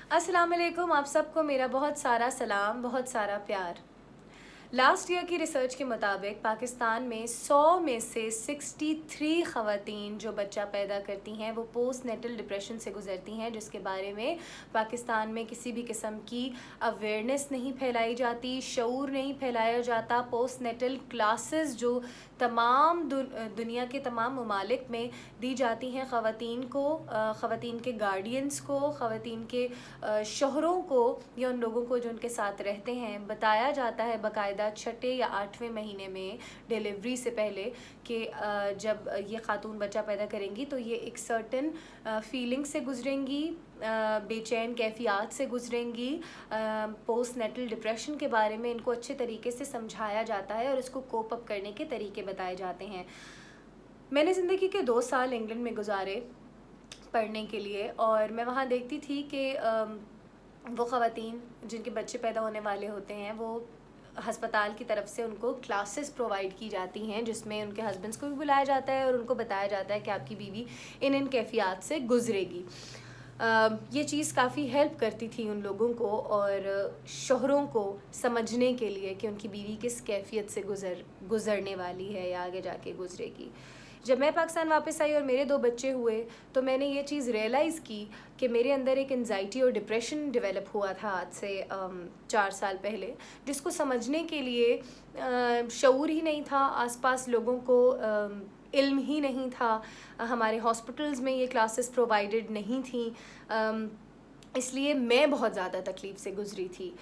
अस्सलाम वालेकुम। आप सबको मेरा बहुत सारा सलाम, बहुत सारा प्यार। लास्ट ईयर की रिसर्च के मुताबिक पाकिस्तान में 100 में से 63 ख़वातीन जो बच्चा पैदा करती हैं वो पोस्ट नेटल डिप्रेशन से गुज़रती हैं, जिसके बारे में पाकिस्तान में किसी भी किस्म की अवेयरनेस नहीं फैलाई जाती, शऊर नहीं फैलाया जाता। पोस्ट नेटल क्लासेस जो तमाम दुनिया के तमाम ममालिक में दी जाती हैं ख़वातीन को, ख़वातीन के गार्डियंस को, ख़वातीन के शोहरों को या उन लोगों को जो उनके साथ रहते हैं, बताया जाता है बाकायदा 6 या 8वें महीने में डिलीवरी से पहले कि जब ये ख़ातून बच्चा पैदा करेंगी तो ये एक सर्टन फीलिंग से गुजरेंगी, बेचैन कैफियत से गुजरेंगी। पोस्ट नेटल डिप्रेशन के बारे में इनको अच्छे तरीके से समझाया जाता है और इसको कोप अप करने के तरीके बताए जाते हैं। मैंने ज़िंदगी के 2 साल इंग्लैंड में गुजारे पढ़ने के लिए, और मैं वहाँ देखती थी कि वो ख़वातीन जिनके बच्चे पैदा होने वाले होते हैं वो हस्पताल की तरफ से उनको क्लासेस प्रोवाइड की जाती हैं, जिसमें उनके हस्बैंड्स को भी बुलाया जाता है और उनको बताया जाता है कि आपकी बीवी इन कैफियत से गुजरेगी। ये चीज़ काफ़ी हेल्प करती थी उन लोगों को और शोहरों को समझने के लिए कि उनकी बीवी किस कैफियत से गुज़रने वाली है या आगे जाके गुजरेगी। जब मैं पाकिस्तान वापस आई और मेरे 2 बच्चे हुए तो मैंने ये चीज़ रियलाइज़ की कि मेरे अंदर एक एंजाइटी और डिप्रेशन डेवलप हुआ था आज से 4 साल पहले, जिसको समझने के लिए शऊर ही नहीं था, आसपास लोगों को इल्म ही नहीं था, हमारे हॉस्पिटल्स में ये क्लासेस प्रोवाइडेड नहीं थी, इसलिए मैं बहुत ज़्यादा तकलीफ़ से गुज़री थी।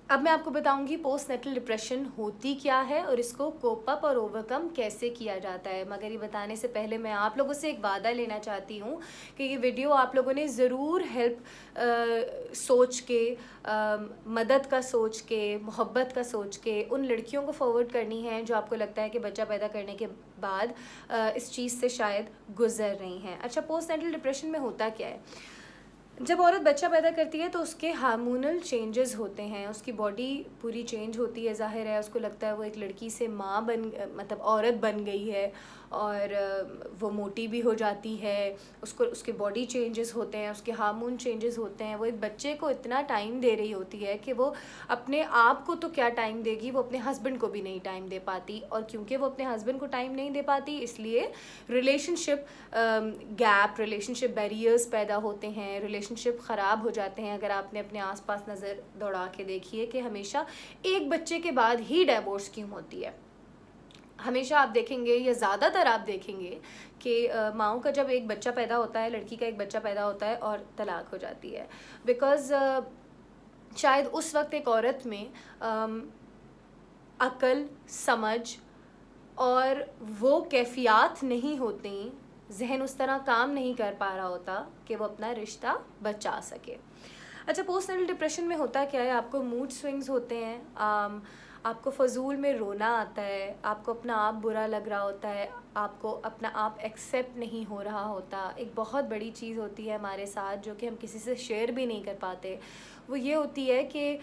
अब मैं आपको बताऊंगी पोस्ट नेटल डिप्रेशन होती क्या है और इसको कोप अप और ओवरकम कैसे किया जाता है। मगर ये बताने से पहले मैं आप लोगों से एक वादा लेना चाहती हूँ कि ये वीडियो आप लोगों ने ज़रूर हेल्प सोच के, मदद का सोच के, मोहब्बत का सोच के उन लड़कियों को फॉरवर्ड करनी है जो आपको लगता है कि बच्चा पैदा करने के बाद इस चीज़ से शायद गुजर रही हैं। अच्छा, पोस्ट नेटल डिप्रेशन में होता क्या है? जब औरत बच्चा पैदा करती है तो उसके हार्मोनल चेंजेस होते हैं, उसकी बॉडी पूरी चेंज होती है। ज़ाहिर है उसको लगता है वो एक लड़की से माँ मतलब औरत बन गई है और वो मोटी भी हो जाती है, उसको उसके बॉडी चेंजेस होते हैं, उसके हार्मोन चेंजेस होते हैं। वो एक बच्चे को इतना टाइम दे रही होती है कि वो अपने आप को तो क्या टाइम देगी, वो अपने हस्बैंड को भी नहीं टाइम दे पाती, और क्योंकि वो अपने हस्बैंड को टाइम नहीं दे पाती इसलिए रिलेशनशिप गैप, रिलेशनशिप बैरियर्स पैदा होते हैं, रिलेशनशिप ख़राब हो जाते हैं। अगर आपने अपने आसपास नज़र दौड़ा के देखिए कि हमेशा एक बच्चे के बाद ही डिवोर्स क्यों होती है। हमेशा आप देखेंगे या ज़्यादातर आप देखेंगे कि माँओं का जब एक बच्चा पैदा होता है, लड़की का एक बच्चा पैदा होता है और तलाक हो जाती है, बिकॉज़ शायद उस वक्त एक औरत में अक्ल, समझ और वो कैफियत नहीं होती, जहन उस तरह काम नहीं कर पा रहा होता कि वो अपना रिश्ता बचा सके। अच्छा, पोस्ट नेटल डिप्रेशन में होता क्या है? आपको मूड स्विंग्स होते हैं, आपको फ़जूल में रोना आता है, आपको अपना आप बुरा लग रहा होता है, आपको अपना आप एक्सेप्ट नहीं हो रहा होता। एक बहुत बड़ी चीज़ होती है हमारे साथ जो कि हम किसी से शेयर भी नहीं कर पाते, वो ये होती है कि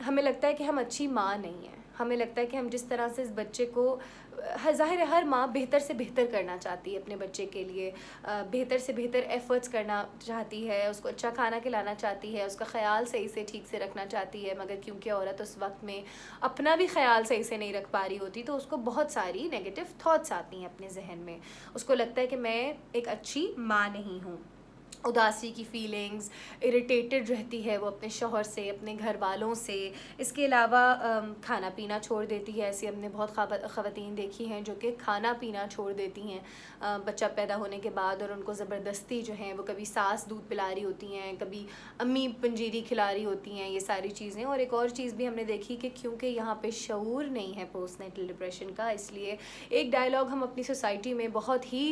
हमें लगता है कि हम अच्छी माँ नहीं हैं। हमें लगता है कि हम जिस तरह से इस बच्चे को, ज़ाहिर है हर माँ बेहतर से बेहतर करना चाहती है अपने बच्चे के लिए, बेहतर से बेहतर एफ़र्ट्स करना चाहती है, उसको अच्छा खाना खिलाना चाहती है, उसका ख़्याल सही से ठीक से रखना चाहती है। मगर क्योंकि औरत उस वक्त में अपना भी ख़्याल सही से नहीं रख पा रही होती तो उसको बहुत सारी नेगेटिव थॉट्स आती हैं अपने जहन में। उसको लगता है कि मैं एक अच्छी माँ नहीं हूँ, उदासी की फ़ीलिंग्स, इरिटेटेड रहती है वो अपने शौहर से, अपने घर वालों से। इसके अलावा खाना पीना छोड़ देती है। ऐसी हमने बहुत ख़वातीन देखी हैं जो कि खाना पीना छोड़ देती हैं बच्चा पैदा होने के बाद, और उनको ज़बरदस्ती जो है वो कभी सास दूध पिला रही होती हैं, कभी अम्मी पंजीरी खिला रही होती हैं, ये सारी चीज़ें। और एक और चीज़ भी हमने देखी कि क्योंकि यहाँ पे शऊर नहीं है पोस्ट नेटल डिप्रेशन का, इसलिए एक डायलॉग हम अपनी सोसाइटी में बहुत ही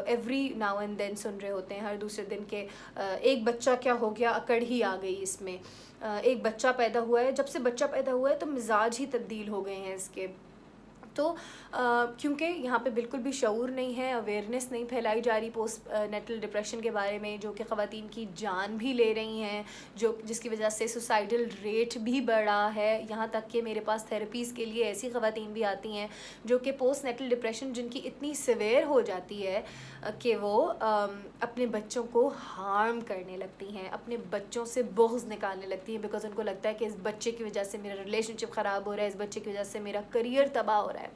एवरी नाउ एंड देन सुन रहे होते हैं, हर दूसरे दिन के एक बच्चा क्या हो गया, अकड़ ही आ गई इसमें, एक बच्चा पैदा हुआ है, जब से बच्चा पैदा हुआ है तो मिजाज ही तब्दील हो गए हैं इसके। तो क्योंकि यहाँ पे बिल्कुल भी शऊर नहीं है, अवेयरनेस नहीं फैलाई जा रही पोस्ट नेटल डिप्रेशन के बारे में, जो कि ख़वातीन की जान भी ले रही हैं, जिसकी वजह से सुसाइडल रेट भी बढ़ा है। यहाँ तक कि मेरे पास थेरेपीज़ के लिए ऐसी ख़वातीन भी आती हैं जो कि पोस्ट नेटल डिप्रेशन जिनकी इतनी सिवियर हो जाती है कि वो अपने बच्चों को हार्म करने लगती हैं, अपने बच्चों से बुग़्ज़ निकालने लगती हैं, बिकॉज़ उनको लगता है कि इस बच्चे की वजह से मेरा रिलेशनशिप ख़राब हो रहा है, इस बच्चे की वजह से मेरा करियर तबाह हो रहा है।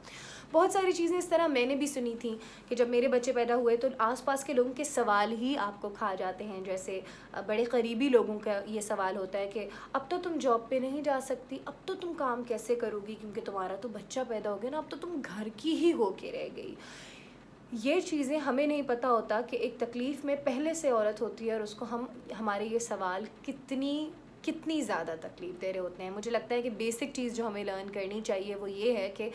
बहुत सारी चीज़ें इस तरह मैंने भी सुनी थी कि जब मेरे बच्चे पैदा हुए तो आसपास के लोगों के सवाल ही आपको खा जाते हैं। जैसे बड़े करीबी लोगों का ये सवाल होता है कि अब तो तुम जॉब पे नहीं जा सकती, अब तो तुम काम कैसे करोगी क्योंकि तुम्हारा तो बच्चा पैदा हो गया ना, अब तो तुम घर की ही होके रह गई। ये चीज़ें हमें नहीं पता होता कि एक तकलीफ़ में पहले से औरत होती है और उसको हमारे ये सवाल कितनी ज़्यादा तकलीफ़ दे रहे होते हैं। मुझे लगता है कि बेसिक चीज़ जो हमें लर्न करनी चाहिए वो ये है कि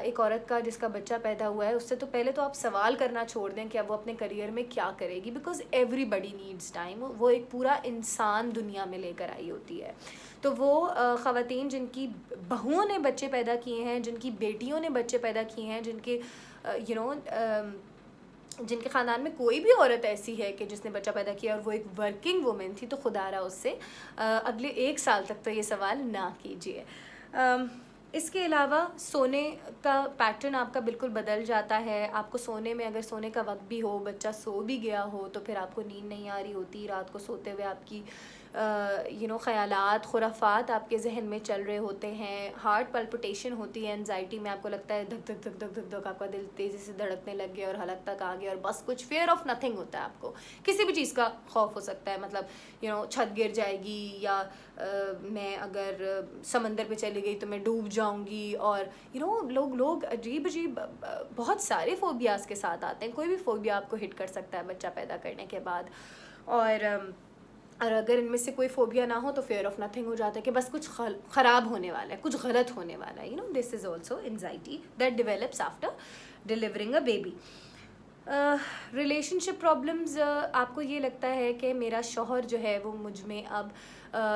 एक औरत का जिसका बच्चा पैदा हुआ है उससे तो पहले तो आप सवाल करना छोड़ दें कि अब वो अपने करियर में क्या करेगी, बिकॉज़ एवरीबडी नीड्स टाइम। वो एक पूरा इंसान दुनिया में लेकर आई होती है। तो वो ख़वातीन जिनकी बहुओं ने बच्चे पैदा किए हैं, जिनकी बेटियों ने बच्चे पैदा किए हैं, जिनके जिनके ख़ानदान में कोई भी औरत ऐसी है कि जिसने बच्चा पैदा किया और वो एक वर्किंग वुमेन थी, तो खुदारा उससे अगले 1 साल तक तो ये सवाल ना कीजिए। इसके अलावा सोने का पैटर्न आपका बिल्कुल बदल जाता है। आपको सोने में अगर सोने का वक्त भी हो, बच्चा सो भी गया हो, तो फिर आपको नींद नहीं आ रही होती। रात को सोते हुए आपकी ख़यालात खुराफात आपके जहन में चल रहे होते हैं। हार्ट पल्पिटेशन होती है एंजाइटी में, आपको लगता है धक धक धक धक धक धक, आपका दिल तेज़ी से धड़कने लग गया और हलक तक आ गया और बस कुछ फेयर ऑफ नथिंग होता है। आपको किसी भी चीज़ का खौफ हो सकता है, मतलब छत गिर जाएगी या मैं अगर समंदर पे चली गई तो मैं डूब जाऊंगी। और लोग अजीब बहुत सारे फ़ोबियाज़ के साथ आते हैं। कोई भी फ़ोबिया आपको हिट कर सकता है बच्चा पैदा करने के बाद। और अगर इनमें से कोई फ़ोबिया ना हो तो फेयर ऑफ नथिंग हो जाता है कि बस कुछ ख़राब होने वाला है, कुछ गलत होने वाला है। This is also anxiety that develops after delivering a baby. Relationship problems, आपको ये लगता है कि मेरा शौहर जो है वो मुझ में अब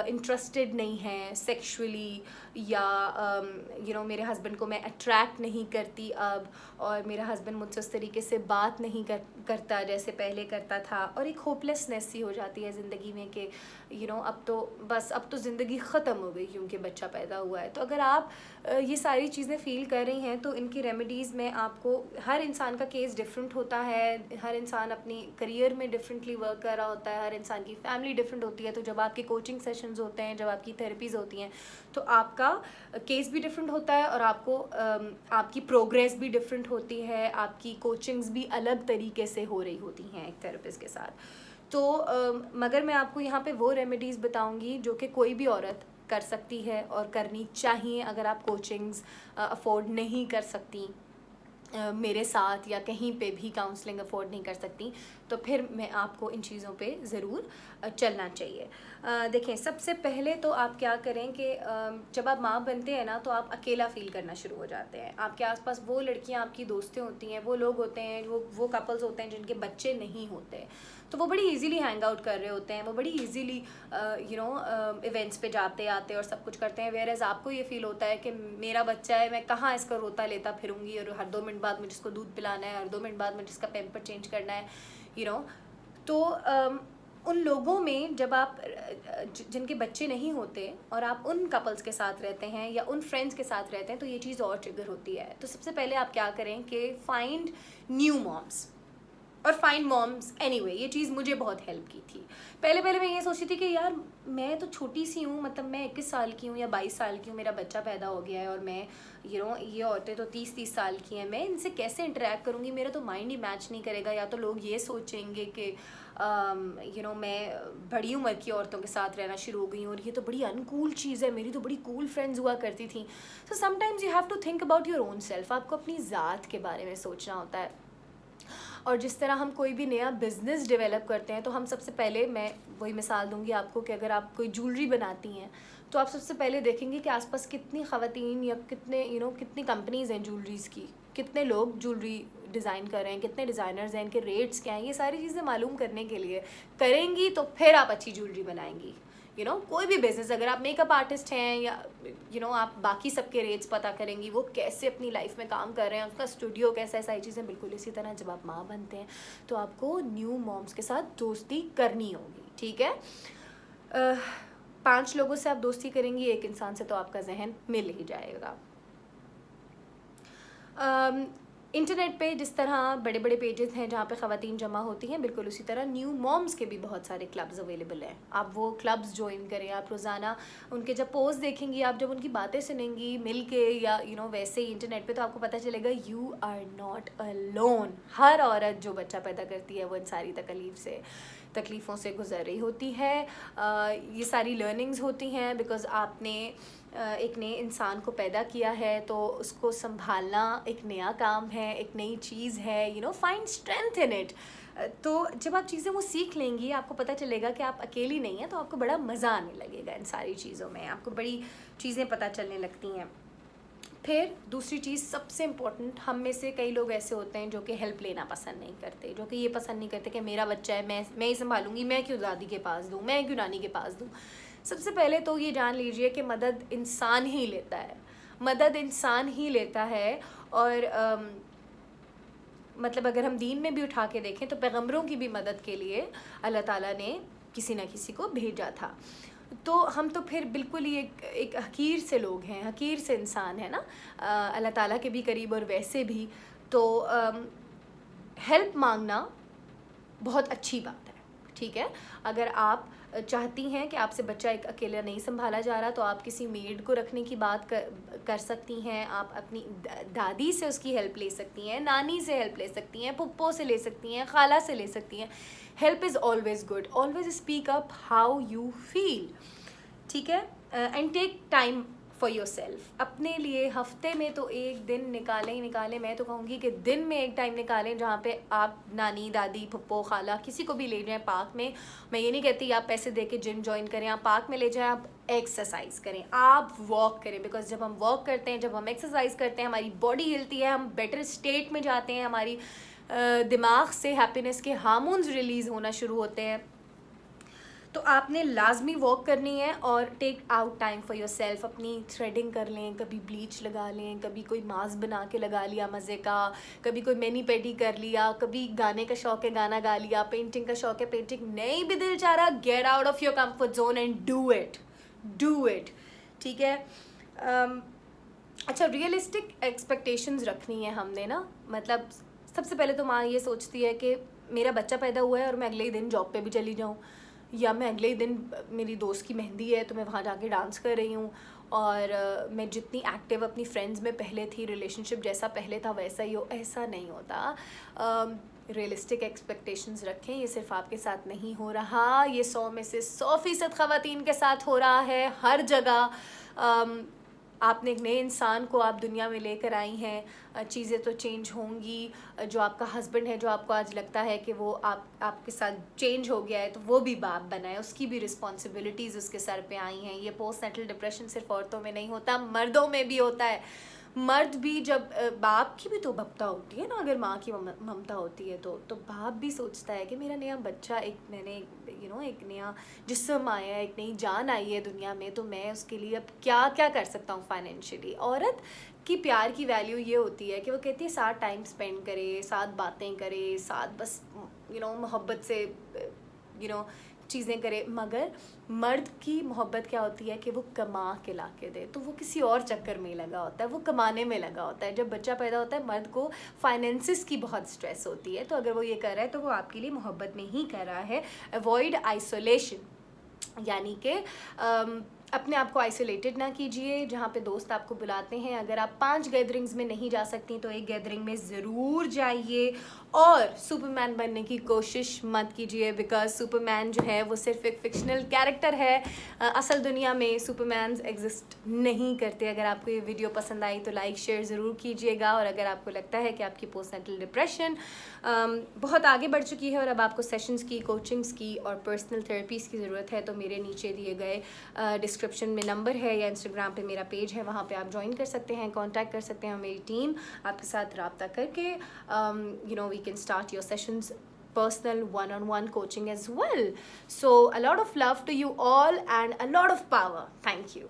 इंटरेस्टेड नहीं है सेक्सुअली, या मेरे हस्बैंड को मैं अट्रैक्ट नहीं करती अब, और मेरा हस्बैंड मुझसे उस तरीके से बात नहीं करता जैसे पहले करता था, और एक होपलेसनेस सी हो जाती है ज़िंदगी में कि अब तो ज़िंदगी ख़त्म हो गई क्योंकि बच्चा पैदा हुआ है। तो अगर आप ये सारी चीज़ें फ़ील कर रही हैं तो इनकी रेमेडीज़ में आपको, हर इंसान का केस डिफरेंट होता है, हर इंसान अपनी करियर में डिफरेंटली वर्क कर रहा होता है, हर इंसान की फैमिली डिफरेंट होती है। तो जब आपके कोचिंग सेशंस होते हैं, जब आपकी थेरेपीज़ होती हैं, तो आपका केस भी डिफरेंट होता है और आपको आपकी प्रोग्रेस भी डिफरेंट होती है, आपकी कोचिंग्स भी अलग तरीके से हो रही होती हैं एक थेरेपिस्ट के साथ। तो मगर मैं आपको यहाँ पे वो रेमेडीज़ बताऊँगी जो कि कोई भी औरत कर सकती है और करनी चाहिए। अगर आप कोचिंग्स अफोर्ड नहीं कर सकती, मेरे साथ या कहीं पे भी काउंसलिंग अफोर्ड नहीं कर सकती, तो फिर मैं आपको इन चीज़ों पे ज़रूर चलना चाहिए। देखें, सबसे पहले तो आप क्या करें कि जब आप माँ बनते हैं ना तो आप अकेला फ़ील करना शुरू हो जाते हैं। आपके आसपास वो लड़कियाँ आपकी दोस्तें होती हैं, वो लोग होते हैं, वो कपल्स होते हैं जिनके बच्चे नहीं होते, तो वो बड़ी इजीली हैंग आउट कर रहे होते हैं, वो बड़ी इजीली इवेंट्स पे जाते आते और सब कुछ करते हैं। वेयरएज़ आपको ये फ़ील होता है कि मेरा बच्चा है, मैं कहाँ इसका रोता लेता फिरूंगी और हर 2 मिनट बाद मुझे इसको दूध पिलाना है, हर 2 मिनट बाद मुझे इसका पैम्पर चेंज करना है। तो उन लोगों में जब आप जिनके बच्चे नहीं होते और आप उन कपल्स के साथ रहते हैं या उन फ्रेंड्स के साथ रहते हैं, तो ये चीज़ और ट्रिगर होती है। तो सबसे पहले आप क्या करें कि फाइंड न्यू मॉम्स और फाइंड मॉम्स एनीवे। ये चीज़ मुझे बहुत हेल्प की थी। पहले मैं ये सोचती थी कि यार मैं तो छोटी सी हूँ, मतलब मैं 21 साल की हूँ या 22 साल की हूँ, मेरा बच्चा पैदा हो गया है और मैं ये औरतें तो 30 साल की हैं, मैं इनसे कैसे इंटरेक्ट करूँगी, मेरा तो माइंड ही मैच नहीं करेगा। या तो लोग ये सोचेंगे कि मैं बड़ी उम्र की औरतों के साथ रहना शुरू हो गई हूँ और ये तो बड़ी अनकूल चीज़ है, मेरी तो बड़ी कूल फ्रेंड्स हुआ करती थी। So sometimes you have to think about your own self. आपको अपनी ज़ात के बारे में सोचना होता है। और जिस तरह हम कोई भी नया बिज़नेस डेवलप करते हैं, तो हम सबसे पहले, मैं वही मिसाल दूंगी आपको कि अगर आप कोई ज्वेलरी बनाती हैं तो आप सबसे पहले देखेंगे कि आसपास कितनी ख़वातीन या कितनी कंपनीज़ हैं ज्वेलरीज़ की, कितने लोग ज्वेलरी डिज़ाइन कर रहे हैं, कितने डिज़ाइनर्स हैं, इनके रेट्स क्या हैं। ये सारी चीज़ें मालूम करने के लिए करेंगी तो फिर आप अच्छी ज्वेलरी बनाएंगी। कोई भी बिजनेस, अगर आप मेकअप आर्टिस्ट हैं या आप बाकी सबके रेट्स पता करेंगी, वो कैसे अपनी लाइफ में काम कर रहे हैं, उसका स्टूडियो कैसा है, सारी चीज़ें। बिल्कुल इसी तरह जब आप माँ बनते हैं तो आपको न्यू मॉम्स के साथ दोस्ती करनी होगी, ठीक है। 5 लोगों से आप दोस्ती करेंगी, एक इंसान से तो आपका जहन मिल ही जाएगा। इंटरनेट पे जिस तरह बड़े बड़े पेजेस हैं जहाँ पे ख़वातीन जमा होती हैं, बिल्कुल उसी तरह न्यू मॉम्स के भी बहुत सारे क्लब्स अवेलेबल हैं। आप वो क्लब्स ज्वाइन करें, आप रोज़ाना उनके जब पोस्ट देखेंगी, आप जब उनकी बातें सुनेंगी मिल के या वैसे ही इंटरनेट पे, तो आपको पता चलेगा यू आर नॉट अलोन। हर औरत जो बच्चा पैदा करती है वो इन सारी तकलीफ़ों से गुजर रही होती है। ये सारी लर्निंग्स होती हैं बिकॉज़ आपने एक नए इंसान को पैदा किया है, तो उसको संभालना एक नया काम है, एक नई चीज़ है, फाइंड स्ट्रेंथ इन इट। तो जब आप चीज़ें वो सीख लेंगी, आपको पता चलेगा कि आप अकेली नहीं हैं, तो आपको बड़ा मज़ा आने लगेगा इन सारी चीज़ों में, आपको बड़ी चीज़ें पता चलने लगती हैं। फिर दूसरी चीज़ सबसे इम्पोर्टेंट, हम में से कई लोग ऐसे होते हैं जो कि हेल्प लेना पसंद नहीं करते, जो कि ये पसंद नहीं करते कि मेरा बच्चा है, मैं ही संभालूंगी, मैं क्यों दादी के पास दूँ, मैं क्यों नानी के पास दूँ। सबसे पहले तो ये जान लीजिए कि मदद इंसान ही लेता है। और मतलब अगर हम दीन में भी उठा के देखें तो पैगंबरों की भी मदद के लिए अल्लाह ताला ने किसी न किसी को भेजा था। तो हम तो फिर बिल्कुल ही एक हकीर से लोग हैं, हकीर से इंसान है ना, अल्लाह ताला के भी करीब और वैसे भी। तो हेल्प मांगना बहुत अच्छी बात है, ठीक है। अगर आप चाहती हैं कि आपसे बच्चा एक अकेला नहीं संभाला जा रहा, तो आप किसी मेड को रखने की बात कर सकती हैं। आप अपनी दादी से उसकी हेल्प ले सकती हैं, नानी से हेल्प ले सकती हैं, पुप्पो से ले सकती हैं, खाला से ले सकती हैं। Help is always good, always speak up how you feel, ठीक है। And take time for your self. अपने लिए हफ्ते में तो एक दिन निकालें ही निकालें। मैं तो कहूँगी कि दिन में एक टाइम निकालें जहाँ पे आप नानी, दादी, पप्पो, खाला किसी को भी ले जाएं पार्क में। मैं ये नहीं कहती आप पैसे दे के जिम ज्वाइन करें, आप पार्क में ले जाएं, आप एक्सरसाइज करें, आप वॉक करें। बिकॉज जब हम वॉक करते हैं, जब हम एक्सरसाइज करते हैं, हमारी बॉडी हिलती है, हम बेटर स्टेट में जाते हैं, हमारी दिमाग से हैप्पीनेस के हार्मोन्स रिलीज़ होना शुरू होते हैं। तो आपने लाजमी वॉक करनी है और take out time for your self. अपनी थ्रेडिंग कर लें, कभी ब्लीच लगा लें, कभी कोई मास्क बना के लगा लिया मज़े का, कभी कोई मैनी पेडी कर लिया, कभी गाने का शौक है गाना गा लिया, पेंटिंग का शौक है पेंटिंग, नहीं भी दिल चाह रहा, get out of your comfort zone and do it, ठीक है। अच्छा, रियलिस्टिक एक्सपेक्टेशंस रखनी है हमने ना। मतलब सबसे पहले तो माँ ये सोचती है कि मेरा बच्चा पैदा हुआ है और मैं अगले ही दिन जॉब पे भी चली जाऊँ, या मैं अगले ही दिन मेरी दोस्त की मेहंदी है तो मैं वहाँ जाके डांस कर रही हूँ, और मैं जितनी एक्टिव अपनी फ्रेंड्स में पहले थी, रिलेशनशिप जैसा पहले था वैसा ही हो। ऐसा नहीं होता। रियलिस्टिक एक्सपेक्टेशंस रखें। ये सिर्फ आपके साथ नहीं हो रहा, ये 100 में से 100% ख़वातीन के साथ हो रहा है, हर जगह। आपने एक नए इंसान को आप दुनिया में लेकर आई हैं, चीज़ें तो चेंज होंगी। जो आपका हस्बैंड है, जो आपको आज लगता है कि वो आपके साथ चेंज हो गया है, तो वो भी बाप बना है, उसकी भी रिस्पॉन्सिबिलिटीज़ उसके सर पे आई हैं। ये पोस्टनेटल डिप्रेशन सिर्फ औरतों में नहीं होता, मर्दों में भी होता है। मर्द भी जब बाप की भी तो ममता होती है ना, अगर माँ की ममता होती है तो बाप भी सोचता है कि मेरा नया बच्चा, एक नया जिस्म आया है, एक नई जान आई है दुनिया में, तो मैं उसके लिए अब क्या क्या कर सकता हूँ फाइनेंशियली। औरत की प्यार की वैल्यू ये होती है कि वो कहती है साथ टाइम स्पेंड करे, साथ बातें करे, साथ बस मोहब्बत से चीज़ें करे। मगर मर्द की मोहब्बत क्या होती है कि वो कमा के ला के दे, तो वो किसी और चक्कर में लगा होता है, वो कमाने में लगा होता है। जब बच्चा पैदा होता है, मर्द को फाइनेंसिस की बहुत स्ट्रेस होती है, तो अगर वो ये कर रहा है तो वो आपके लिए मोहब्बत में ही कर रहा है। अवॉइड आइसोलेशन, यानी कि अपने आप को आइसोलेटेड ना कीजिए। जहाँ पे दोस्त आपको बुलाते हैं, अगर आप 5 गैदरिंग्स में नहीं जा सकती तो एक गैदरिंग में ज़रूर जाइए। और सुपरमैन बनने की कोशिश मत कीजिए, बिकॉज सुपरमैन जो है वो सिर्फ एक फिक्शनल कैरेक्टर है। असल दुनिया में सुपरमैन्स एग्जिस्ट नहीं करते। अगर आपको ये वीडियो पसंद आई तो लाइक शेयर ज़रूर कीजिएगा। और अगर आपको लगता है कि आपकी पोस्टनेटल डिप्रेशन बहुत आगे बढ़ चुकी है और अब आपको सेशंस की, कोचिंग्स की और पर्सनल थेरेपीज़ की ज़रूरत है, तो मेरे नीचे दिए गए डिस्क्रिप्शन में नंबर है या इंस्टाग्राम पे मेरा पेज है, वहाँ पे आप ज्वाइन कर सकते हैं, कांटेक्ट कर सकते हैं। मेरी टीम आपके साथ रब्ता करके we can start your sessions personal one-on-one coaching as well. So a lot of love to you all and a lot of power. Thank you.